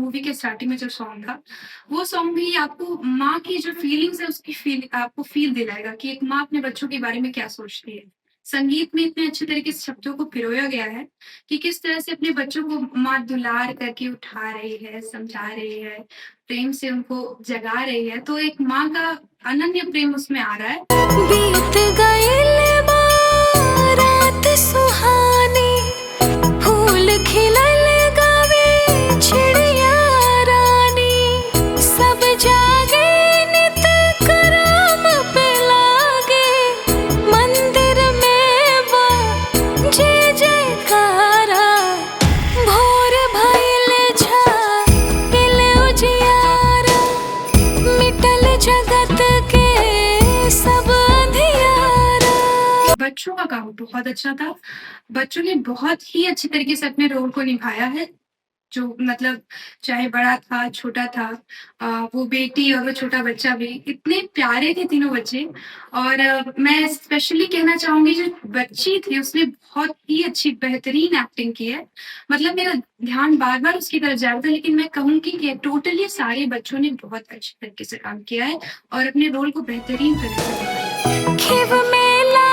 Movie के starting में जो सॉन्ग था, वो सॉन्ग भी आपको माँ की जो फीलिंग्स है उसकी फील आपको फ़ील दिलाएगा कि एक माँ अपने बच्चों के बारे में क्या सोचती है। संगीत में इतने अच्छे तरीके से शब्दों को पिरोया गया है कि किस तरह से अपने बच्चों को माँ दुलार करके उठा रही है, समझा रही है, प्रेम से उनको जगा रही है। तो एक माँ का अनन्य प्रेम उसमें आ रहा है। बीत गइल बा रात सुहानी, फूल खिलल गावे चिड़िया रानी, सब जागे नित करम पे लागे, मंदिर में बा जय जयकारा, भोर भइल छाइल उजियारा, मिटल जगत के सब अंधियारा। बच्चों का काम बहुत अच्छा था। बच्चों ने बहुत ही अच्छे तरीके से अपने रोल को निभाया है। जो मतलब चाहे बड़ा था, छोटा था, वो बेटी और वो छोटा बच्चा भी इतने प्यारे थे तीनों बच्चे। और मैं स्पेशली कहना चाहूँगी जो बच्ची थी उसने बहुत ही अच्छी बेहतरीन एक्टिंग की है। मतलब मेरा ध्यान बार-बार उसकी तरफ जा रहा था, लेकिन मैं कहूँगी कि टोटली सारे बच्चों ने बहुत अच्छे तरीके से काम किया है और अपने रोल को बेहतरीन तरह से निभाया है। खिव मेला